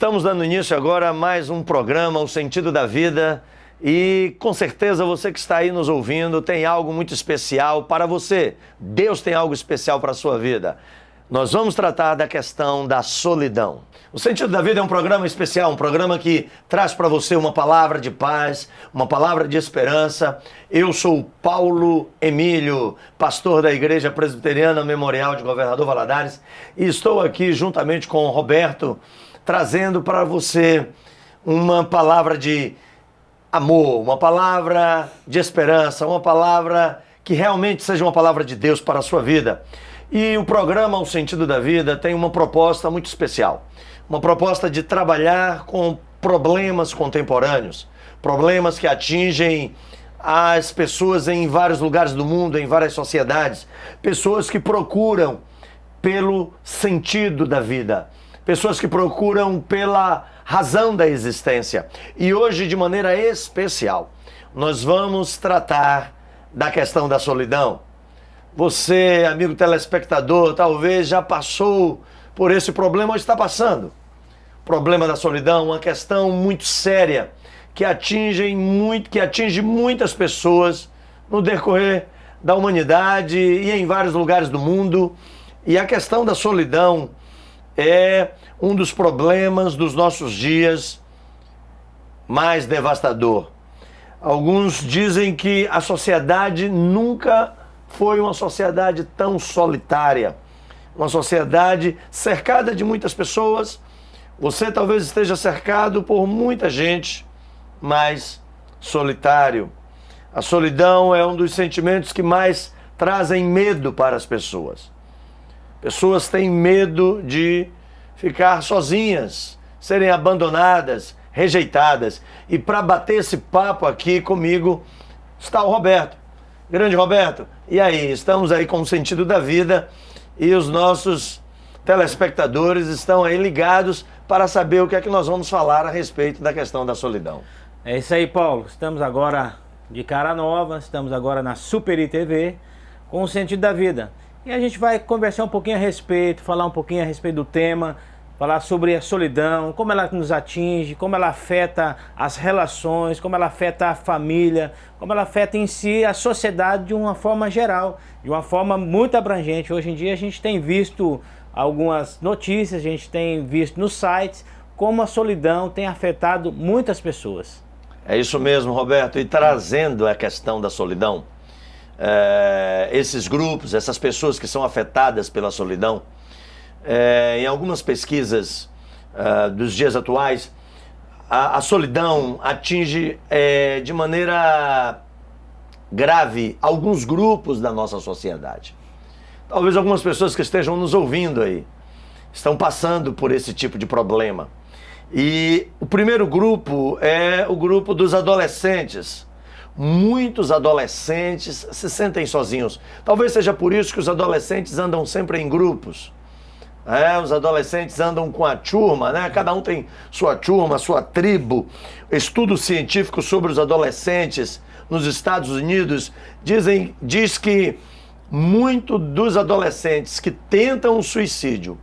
Estamos dando início agora a mais um programa, O Sentido da Vida, e com certeza você que está aí nos ouvindo tem algo muito especial para você. Deus tem algo especial para a sua vida. Nós vamos tratar da questão da solidão. O Sentido da Vida é um programa especial, um programa que traz para você uma palavra de paz, uma palavra de esperança. Eu sou o Paulo Emílio, pastor da Igreja Presbiteriana Memorial de Governador Valadares, e estou aqui juntamente com o Roberto, trazendo para você uma palavra de amor, uma palavra de esperança, uma palavra que realmente seja uma palavra de Deus para a sua vida. E o programa O Sentido da Vida tem uma proposta muito especial, uma proposta de trabalhar com problemas contemporâneos, problemas que atingem as pessoas em vários lugares do mundo, em várias sociedades, pessoas que procuram pelo sentido da vida, pessoas que procuram pela razão da existência. E hoje, de maneira especial, nós vamos tratar da questão da solidão. Você, amigo telespectador, talvez já passou por esse problema ou está passando. O problema da solidão, uma questão muito séria que atinge muitas pessoas no decorrer da humanidade e em vários lugares do mundo. E a questão da solidão é um dos problemas dos nossos dias mais devastador. Alguns dizem que a sociedade nunca foi uma sociedade tão solitária, uma sociedade cercada de muitas pessoas. Você talvez esteja cercado por muita gente, mas solitário. A solidão é um dos sentimentos que mais trazem medo para as pessoas. Pessoas têm medo de ficar sozinhas, serem abandonadas, rejeitadas. E para bater esse papo aqui comigo está o Roberto. Grande Roberto, e aí? Estamos aí com o Sentido da Vida e os nossos telespectadores estão aí ligados para saber o que é que nós vamos falar a respeito da questão da solidão. É isso aí, Paulo. Estamos agora de cara nova, estamos agora na Super ITV com o Sentido da Vida. E a gente vai conversar um pouquinho a respeito, falar um pouquinho a respeito do tema, falar sobre a solidão, como ela nos atinge, como ela afeta as relações, como ela afeta a família, como ela afeta em si a sociedade de uma forma geral, de uma forma muito abrangente. Hoje em dia a gente tem visto algumas notícias, a gente tem visto nos sites como a solidão tem afetado muitas pessoas. É isso mesmo, Roberto. E trazendo a questão da solidão, esses grupos, essas pessoas que são afetadas pela solidão, em algumas pesquisas dos dias atuais, a solidão atinge de maneira grave alguns grupos da nossa sociedade. Talvez algumas pessoas que estejam nos ouvindo aí estão passando por esse tipo de problema. E o primeiro grupo é o grupo dos adolescentes. Muitos adolescentes se sentem sozinhos. Talvez seja por isso que os adolescentes andam sempre em grupos. Os adolescentes andam com a turma, né? Cada um tem sua turma, sua tribo. Estudos científicos sobre os adolescentes nos Estados Unidos diz que muito dos adolescentes que tentam o suicídio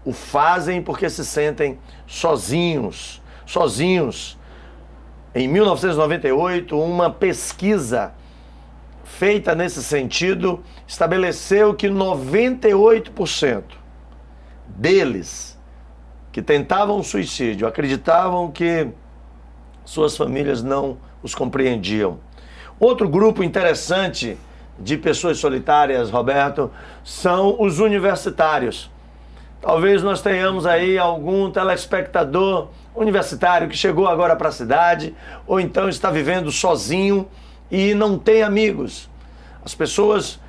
o fazem porque se sentem sozinhos. Em 1998, uma pesquisa feita nesse sentido estabeleceu que 98% deles que tentavam suicídio acreditavam que suas famílias não os compreendiam. Outro grupo interessante de pessoas solitárias, Roberto, são os universitários. Talvez nós tenhamos aí algum telespectador universitário que chegou agora para a cidade, ou então está vivendo sozinho e não tem amigos. As pessoas,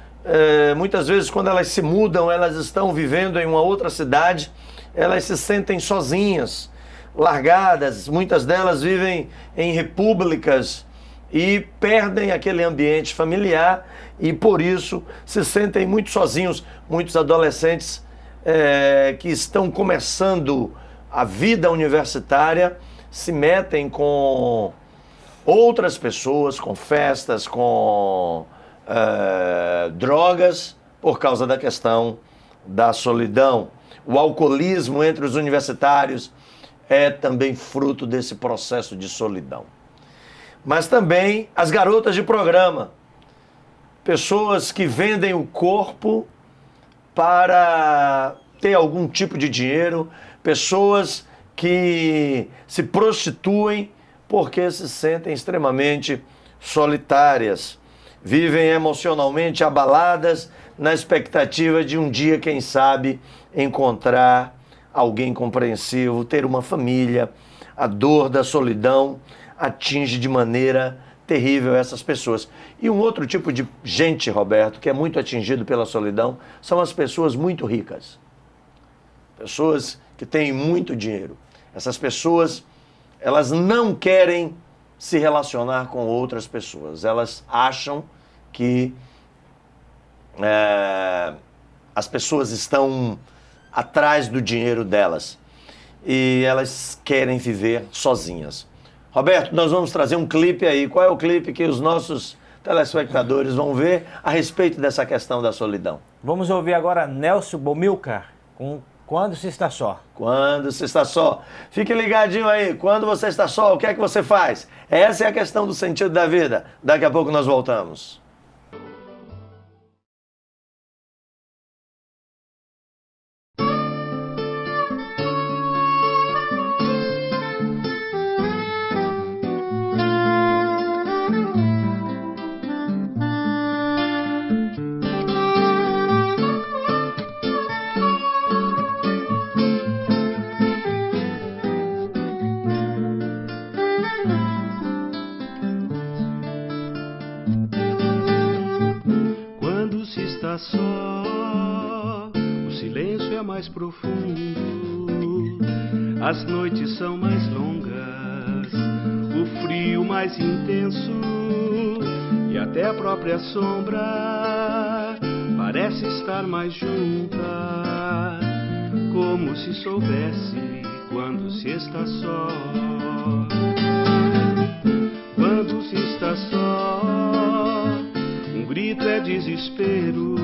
muitas vezes, quando elas se mudam, elas estão vivendo em uma outra cidade, elas se sentem sozinhas, largadas. Muitas delas vivem em repúblicas e perdem aquele ambiente familiar e, por isso, se sentem muito sozinhos. Muitos adolescentes que estão começando a vida universitária se metem com outras pessoas, com festas, com drogas, por causa da questão da solidão. O alcoolismo entre os universitários é também fruto desse processo de solidão. Mas também as garotas de programa, pessoas que vendem o corpo para ter algum tipo de dinheiro, pessoas que se prostituem porque se sentem extremamente solitárias, vivem emocionalmente abaladas na expectativa de um dia, quem sabe, encontrar alguém compreensivo, ter uma família. A dor da solidão atinge de maneira terrível essas pessoas. E um outro tipo de gente, Roberto, que é muito atingido pela solidão, são as pessoas muito ricas. Pessoas que têm muito dinheiro. Essas pessoas, elas não querem se relacionar com outras pessoas. Elas acham que as pessoas estão atrás do dinheiro delas e elas querem viver sozinhas. Roberto, nós vamos trazer um clipe aí. Qual é o clipe que os nossos telespectadores vão ver a respeito dessa questão da solidão? Vamos ouvir agora Nelson Bomilcar com Quando Se Está Só. Quando se está só. Fique ligadinho aí. Quando você está só, o que é que você faz? Essa é a questão do sentido da vida. Daqui a pouco nós voltamos. Só, o silêncio é mais profundo, as noites são mais longas, o frio mais intenso e até a própria sombra parece estar mais junta, como se soubesse quando se está só. Quando se está só, um grito é desespero,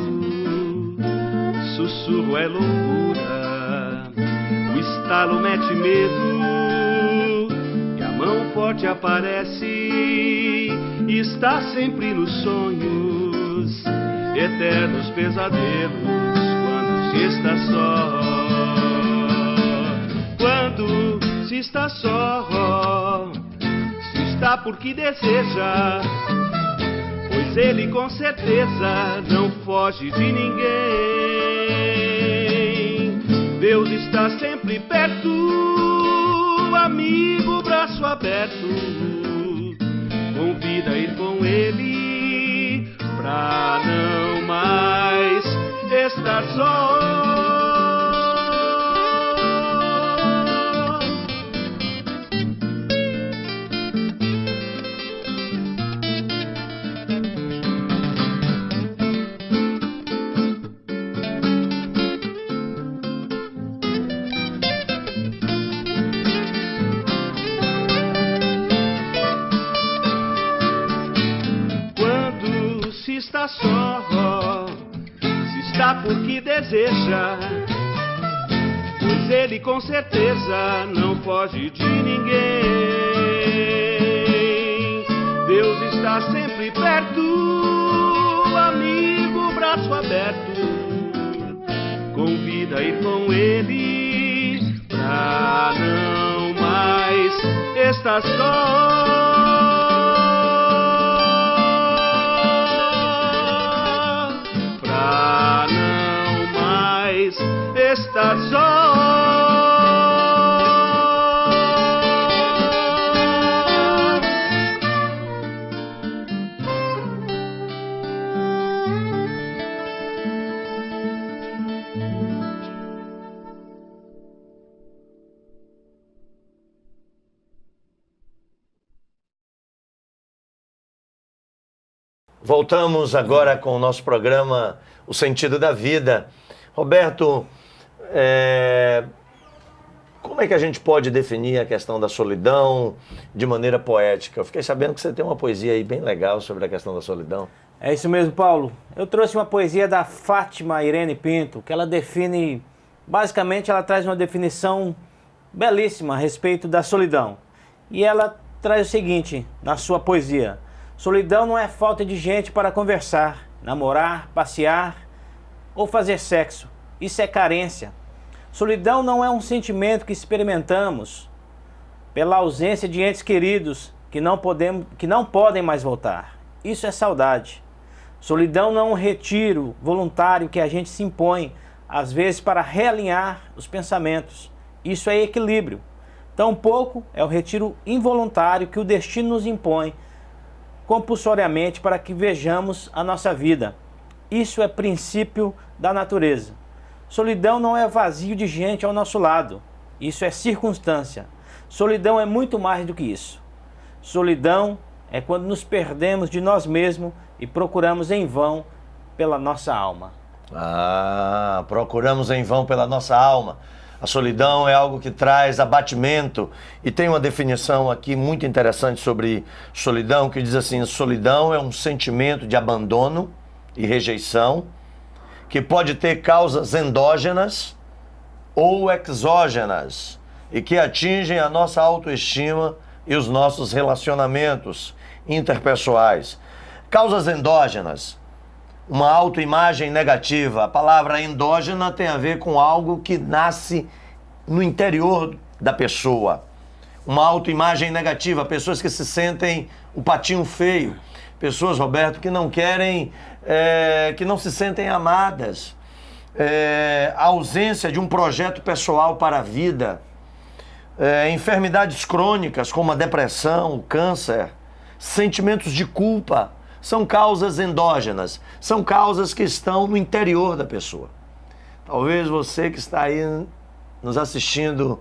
sussurro é loucura, o estalo mete medo e a mão forte aparece e está sempre nos sonhos, eternos pesadelos quando se está só. Quando se está só, se está porque deseja, pois ele com certeza não foge de ninguém. Deus está sempre perto, amigo, braço aberto, convida a ir com ele pra não mais estar só. Está só, se está porque deseja, pois ele com certeza não foge de ninguém. Deus está sempre perto, amigo, braço aberto, convida a ir com ele pra não mais estar só. Estar só. Voltamos agora com o nosso programa O Sentido da Vida. Roberto, como é que a gente pode definir a questão da solidão de maneira poética? Eu fiquei sabendo que você tem uma poesia aí bem legal sobre a questão da solidão. É isso mesmo, Paulo. Eu trouxe uma poesia da Fátima Irene Pinto, que ela define, basicamente ela traz uma definição belíssima a respeito da solidão. E ela traz o seguinte na sua poesia: solidão não é falta de gente para conversar, namorar, passear ou fazer sexo. Isso é carência. Solidão não é um sentimento que experimentamos pela ausência de entes queridos que não podem mais voltar. Isso é saudade. Solidão não é um retiro voluntário que a gente se impõe, às vezes para realinhar os pensamentos. Isso é equilíbrio. Tampouco é o retiro involuntário que o destino nos impõe compulsoriamente para que vejamos a nossa vida. Isso é princípio da natureza. Solidão não é vazio de gente ao nosso lado. Isso é circunstância. Solidão é muito mais do que isso. Solidão é quando nos perdemos de nós mesmos e procuramos em vão pela nossa alma. Procuramos em vão pela nossa alma. A solidão é algo que traz abatimento, e tem uma definição aqui muito interessante sobre solidão, que diz assim: solidão é um sentimento de abandono e rejeição que pode ter causas endógenas ou exógenas e que atingem a nossa autoestima e os nossos relacionamentos interpessoais. Causas endógenas: uma autoimagem negativa. A palavra endógena tem a ver com algo que nasce no interior da pessoa. Uma autoimagem negativa, pessoas que se sentem o patinho feio, pessoas, Roberto, que não querem, que não se sentem amadas, a ausência de um projeto pessoal para a vida, enfermidades crônicas como a depressão, o câncer, sentimentos de culpa. São causas endógenas, são causas que estão no interior da pessoa. Talvez você que está aí nos assistindo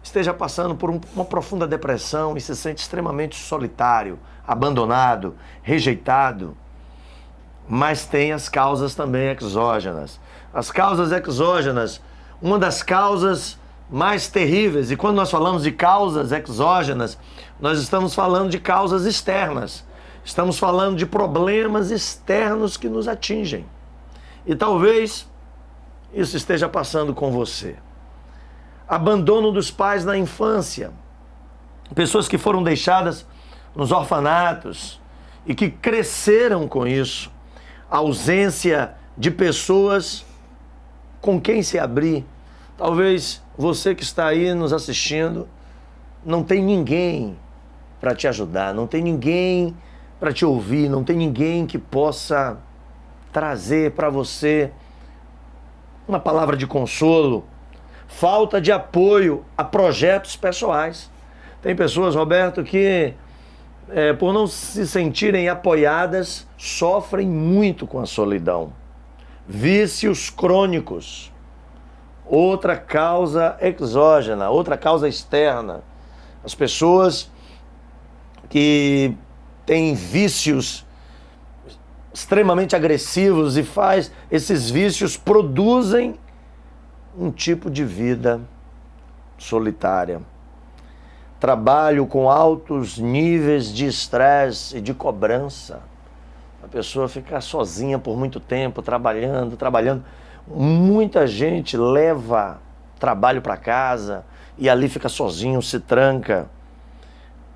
esteja passando por uma profunda depressão e se sente extremamente solitário, abandonado, rejeitado. Mas tem as causas também exógenas. As causas exógenas, uma das causas mais terríveis, e quando nós falamos de causas exógenas, nós estamos falando de causas externas. Estamos falando de problemas externos que nos atingem. E talvez isso esteja passando com você. Abandono dos pais na infância. Pessoas que foram deixadas nos orfanatos e que cresceram com isso. Ausência de pessoas com quem se abrir. Talvez você que está aí nos assistindo não tem ninguém para te ajudar, não tem ninguém para te ouvir, não tem ninguém que possa trazer para você uma palavra de consolo. Falta de apoio a projetos pessoais. Tem pessoas, Roberto, que por não se sentirem apoiadas, sofrem muito com a solidão. Vícios crônicos, outra causa exógena, outra causa externa. As pessoas que têm vícios extremamente agressivos e esses vícios produzem um tipo de vida solitária. Trabalho com altos níveis de estresse e de cobrança. A pessoa fica sozinha por muito tempo, trabalhando. Muita gente leva trabalho para casa e ali fica sozinho, se tranca.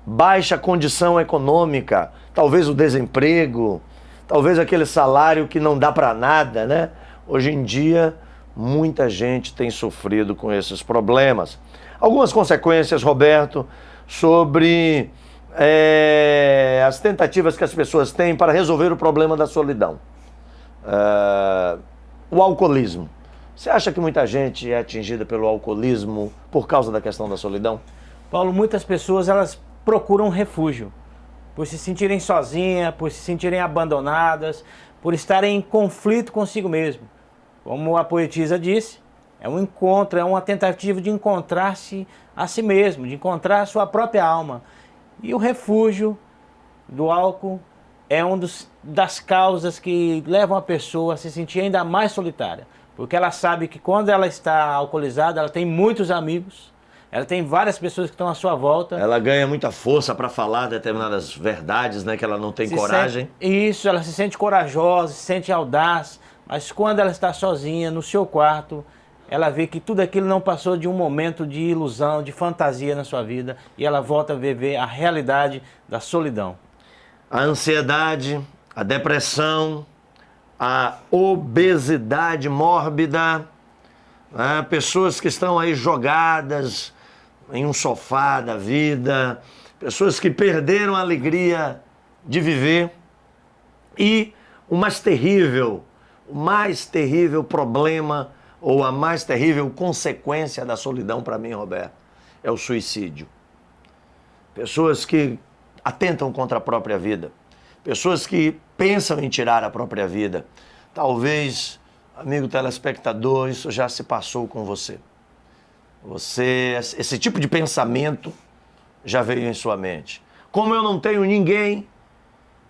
Baixa condição econômica, talvez o desemprego, talvez aquele salário que não dá para nada, né? Hoje em dia, muita gente tem sofrido com esses problemas. Algumas consequências, Roberto, sobre as tentativas que as pessoas têm para resolver o problema da solidão. O alcoolismo. Você acha que muita gente é atingida pelo alcoolismo por causa da questão da solidão? Paulo, muitas pessoas elas procuram refúgio, por se sentirem sozinhas, por se sentirem abandonadas, por estarem em conflito consigo mesmo. Como a poetisa disse, é um encontro, é uma tentativa de encontrar-se a si mesmo, de encontrar a sua própria alma. E o refúgio do álcool é uma das causas que levam a pessoa a se sentir ainda mais solitária. Porque ela sabe que quando ela está alcoolizada, ela tem muitos amigos, ela tem várias pessoas que estão à sua volta. Ela ganha muita força para falar determinadas verdades, né, que ela não tem coragem. Isso, ela se sente corajosa, se sente audaz, mas quando ela está sozinha, no seu quarto, ela vê que tudo aquilo não passou de um momento de ilusão, de fantasia na sua vida, e ela volta a viver a realidade da solidão. A ansiedade, a depressão, a obesidade mórbida, né? Pessoas que estão aí jogadas em um sofá da vida, pessoas que perderam a alegria de viver. E o mais terrível problema ou a mais terrível consequência da solidão para mim, Roberto, é o suicídio. Pessoas que atentam contra a própria vida, pessoas que pensam em tirar a própria vida. Talvez, amigo telespectador, isso já se passou com você. Esse tipo de pensamento já veio em sua mente. Como eu não tenho ninguém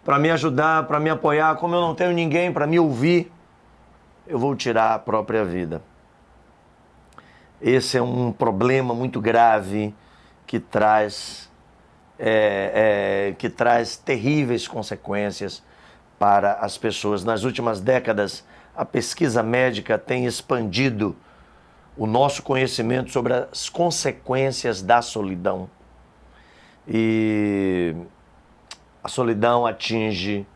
para me ajudar, para me apoiar, como eu não tenho ninguém para me ouvir, eu vou tirar a própria vida. Esse é um problema muito grave que traz terríveis consequências para as pessoas. Nas últimas décadas, a pesquisa médica tem expandido o nosso conhecimento sobre as consequências da solidão. E a solidão atinge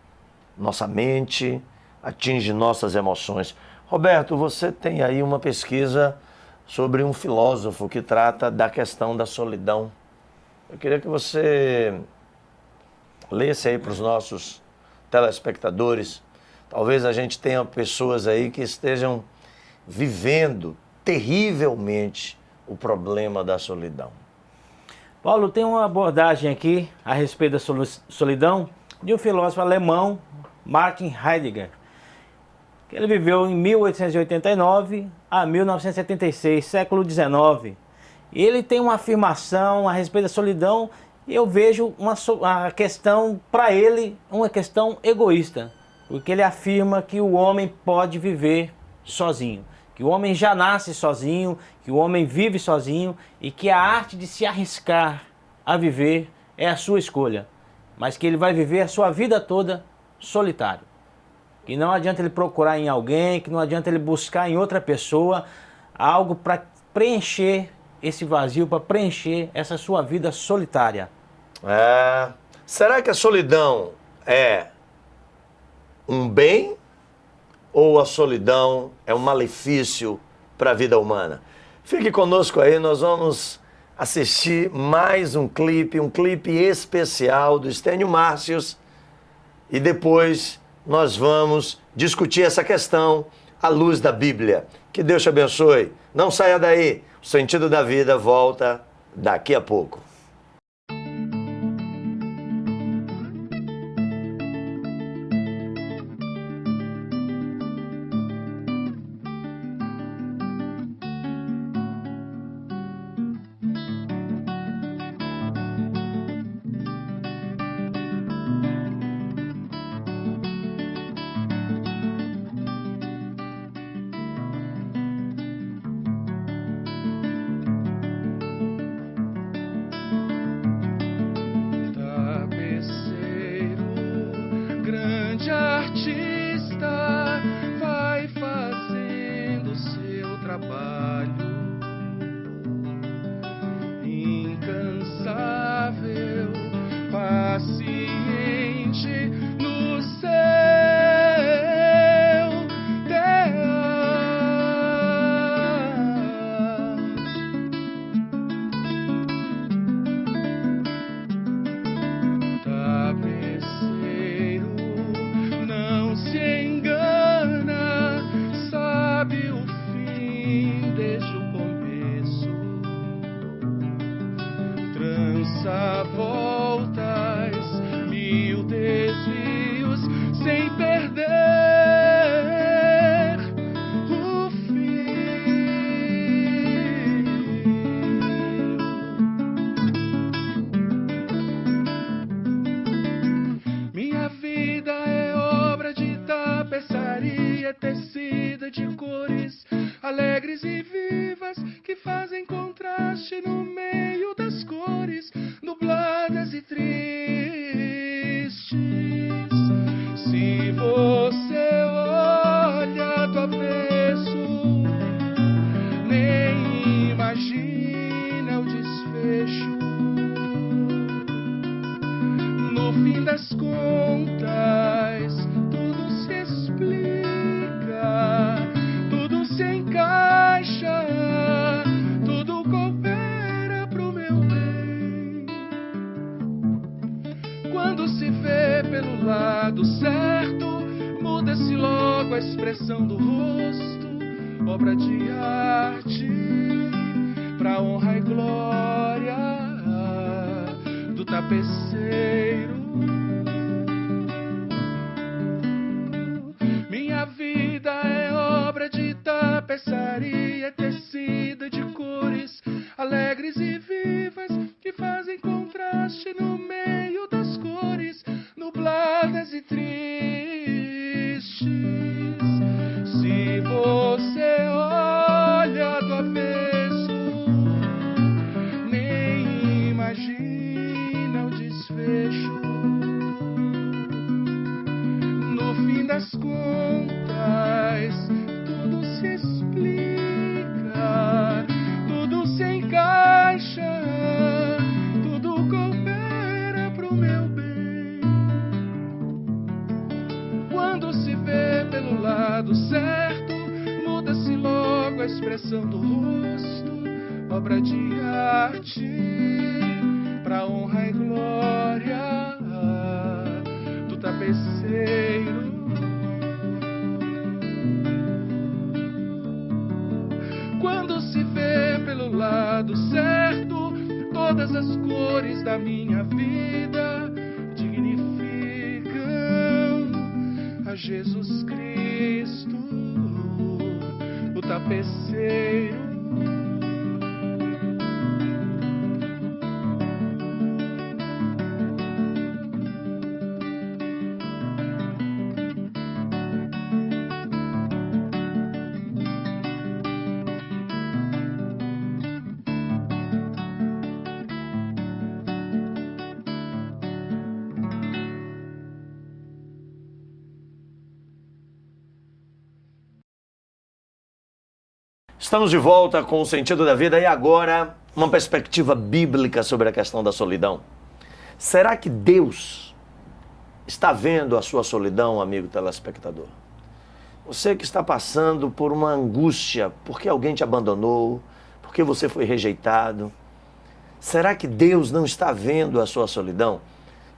nossa mente, atinge nossas emoções. Roberto, você tem aí uma pesquisa sobre um filósofo que trata da questão da solidão. Eu queria que você lesse aí para os nossos telespectadores. Talvez a gente tenha pessoas aí que estejam vivendo terrivelmente o problema da solidão. Paulo, tem uma abordagem aqui a respeito da solidão de um filósofo alemão, Martin Heidegger, que ele viveu em 1889 a 1976, século XIX. E ele tem uma afirmação a respeito da solidão, e eu vejo a questão, para ele, uma questão egoísta, porque ele afirma que o homem pode viver sozinho, que o homem já nasce sozinho, que o homem vive sozinho e que a arte de se arriscar a viver é a sua escolha, mas que ele vai viver a sua vida toda solitário. Que não adianta ele procurar em alguém, que não adianta ele buscar em outra pessoa algo para preencher esse vazio, para preencher essa sua vida solitária. Será que a solidão é um bem ou a solidão é um malefício para a vida humana? Fique conosco aí, nós vamos assistir mais um clipe especial do Estênio Márcios, e depois nós vamos discutir essa questão à luz da Bíblia. Que Deus te abençoe. Não saia daí. O Sentido da Vida volta daqui a pouco. Artista vai fazendo seu trabalho, incansável, paciente no seu tapeceiro. Não se engana, sabe o fim desde o começo. Trança voltas, mil desvios, sem perder o fio. Minha vida é obra de tapeçaria, tecida de cores alegres e vivas, que fazem contraste no meio das cores nubladas e tristes. Se você olha do avesso, das contas, tudo se explica, tudo se encaixa, tudo coopera pro meu bem. Quando se vê pelo lado certo, muda-se logo a expressão do rosto, obra de arte, pra honra e glória do tapeceiro. Minha vida é obra de tapeçaria, tecida de cores alegres e vivas, que fazem contraste no meio das cores nubladas e tristes. Se você olha do avesso, nem imagina o desfecho. No fim das contas, tudo se explica, tudo se encaixa, tudo coopera pro meu bem. Quando se vê pelo lado certo, muda-se logo a expressão do rosto, obra de arte, pra honra e glória do tapeceiro. Quando se vê pelo lado certo, todas as cores da minha vida dignificam a Jesus Cristo, o tapeceiro. Estamos de volta com o Sentido da Vida e agora uma perspectiva bíblica sobre a questão da solidão. Será que Deus está vendo a sua solidão, amigo telespectador? Você que está passando por uma angústia porque alguém te abandonou, porque você foi rejeitado. Será que Deus não está vendo a sua solidão?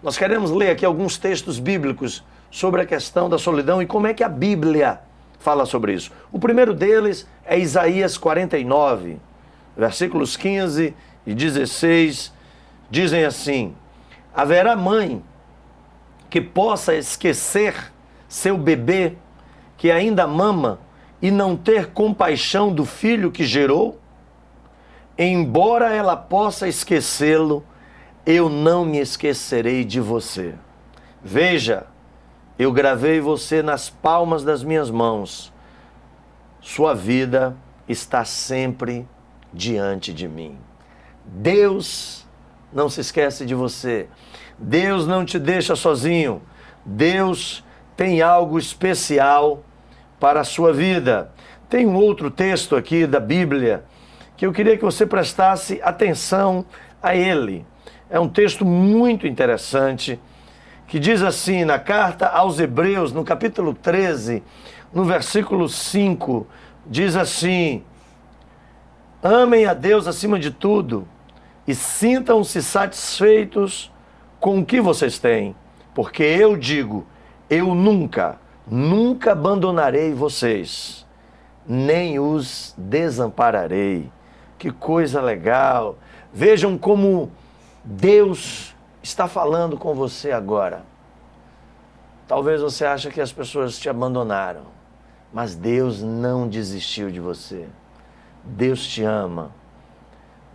Nós queremos ler aqui alguns textos bíblicos sobre a questão da solidão e como é que a Bíblia fala sobre isso. O primeiro deles é Isaías 49, versículos 15 e 16, dizem assim: haverá mãe que possa esquecer seu bebê que ainda mama e não ter compaixão do filho que gerou? Embora ela possa esquecê-lo, eu não me esquecerei de você. Veja, eu gravei você nas palmas das minhas mãos. Sua vida está sempre diante de mim. Deus não se esquece de você. Deus não te deixa sozinho. Deus tem algo especial para a sua vida. Tem um outro texto aqui da Bíblia que eu queria que você prestasse atenção a ele. É um texto muito interessante, que diz assim, na carta aos Hebreus, no capítulo 13, no versículo 5, diz assim: amem a Deus acima de tudo e sintam-se satisfeitos com o que vocês têm, porque eu digo, eu nunca abandonarei vocês, nem os desampararei. Que coisa legal! Vejam como Deus está falando com você agora. Talvez você ache que as pessoas te abandonaram, mas Deus não desistiu de você. Deus te ama.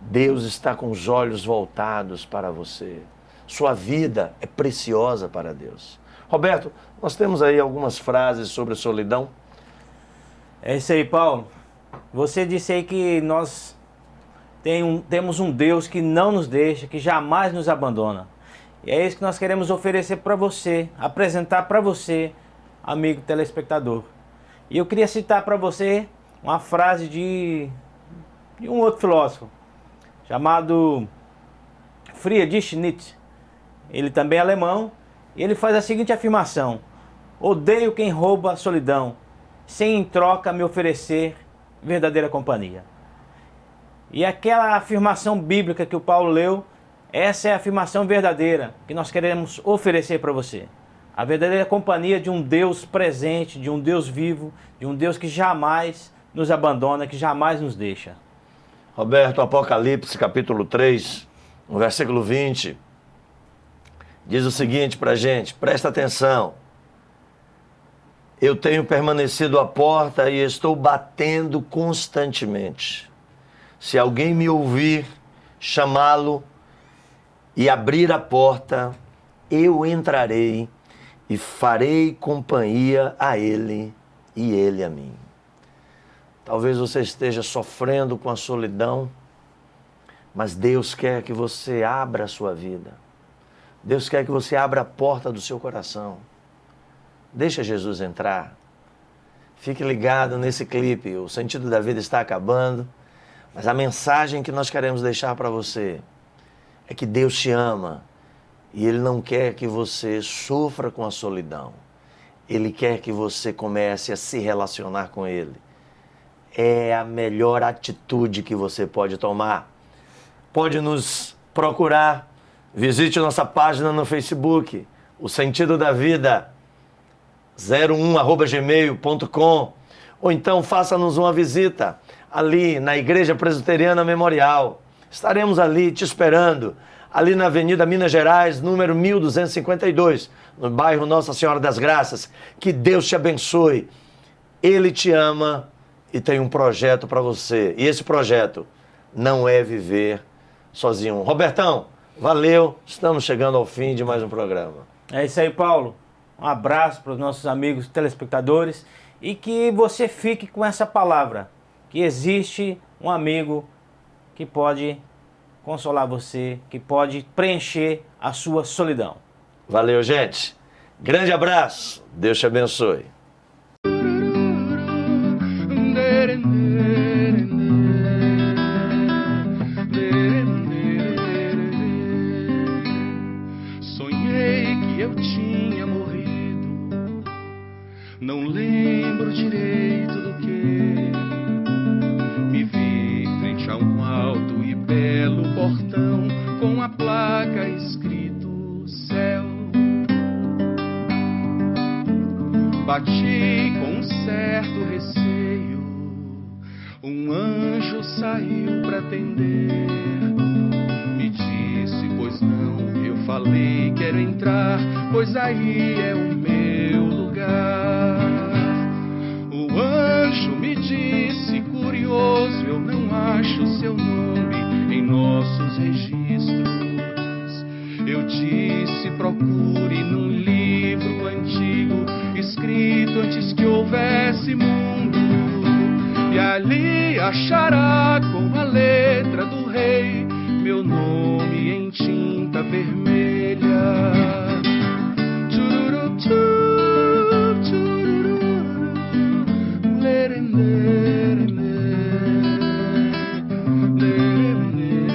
Deus está com os olhos voltados para você. Sua vida é preciosa para Deus. Roberto, nós temos aí algumas frases sobre solidão. É isso aí, Paulo. Você disse aí que nós temos um Deus que não nos deixa, que jamais nos abandona. E é isso que nós queremos oferecer para você, apresentar para você, amigo telespectador. E eu queria citar para você uma frase de um outro filósofo, chamado Friedrich Nietzsche. Ele também é alemão, E ele faz a seguinte afirmação: odeio quem rouba a solidão, sem em troca me oferecer verdadeira companhia. E aquela afirmação bíblica que o Paulo leu, essa é a afirmação verdadeira que nós queremos oferecer para você. A verdadeira companhia de um Deus presente, de um Deus vivo, de um Deus que jamais nos abandona, que jamais nos deixa. Roberto, Apocalipse capítulo 3, no versículo 20, diz o seguinte para a gente, presta atenção. Eu tenho permanecido à porta e estou batendo constantemente. Se alguém me ouvir, chamá-lo e abrir a porta, eu entrarei e farei companhia a ele e ele a mim. Talvez você esteja sofrendo com a solidão, mas Deus quer que você abra a sua vida. Deus quer que você abra a porta do seu coração. Deixa Jesus entrar. Fique ligado nesse clipe. O sentido da vida está acabando, mas a mensagem que nós queremos deixar para você é que Deus te ama e Ele não quer que você sofra com a solidão. Ele quer que você comece a se relacionar com Ele. É a melhor atitude que você pode tomar. Pode nos procurar, visite nossa página no Facebook, O Sentido da Vida 01@gmail.com, ou então faça-nos uma visita ali na Igreja Presbiteriana Memorial. Estaremos ali te esperando, ali na Avenida Minas Gerais, número 1252, no bairro Nossa Senhora das Graças. Que Deus te abençoe. Ele te ama e tem um projeto para você. E esse projeto não é viver sozinho. Robertão, valeu. Estamos chegando ao fim de mais um programa. É isso aí, Paulo. Um abraço para os nossos amigos telespectadores e que você fique com essa palavra, que existe um amigo que pode consolar você, que pode preencher a sua solidão. Valeu, gente. Grande abraço. Deus te abençoe. Sonhei que eu tinha morrido, não lembro direito do que. Me vi frente a um alto e belo portão com a placa escrito céu. Bati com um certo receio, um anjo saiu pra atender. Me disse, pois não, eu falei, quero entrar, pois aí é o meu lugar. O anjo me disse, curioso, eu não acho seu nome em nossos registros. Eu disse, procure num livro antigo, escrito antes que houvesse mundo, e ali achará com a letra do rei meu nome em tinta vermelha. Tchururu, tchu, tchururu, lerene, lerene.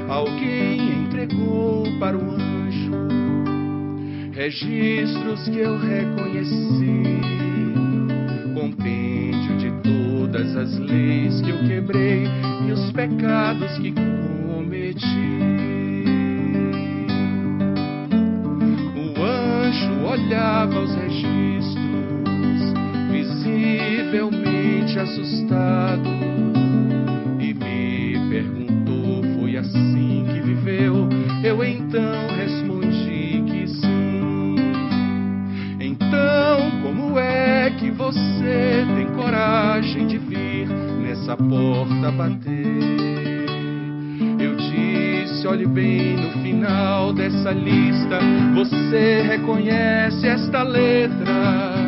Alguém entregou para o anjo registros que eu reconheci, compêndio de todas as leis que eu quebrei e os pecados que cometi. O anjo olhava os registros, visivelmente assustado, e me perguntou, foi assim que viveu? Eu então respondi que sim. Então, como é que você tem coragem de vir nessa porta bater? Eu disse, olhe bem no final dessa lista, você reconhece esta letra?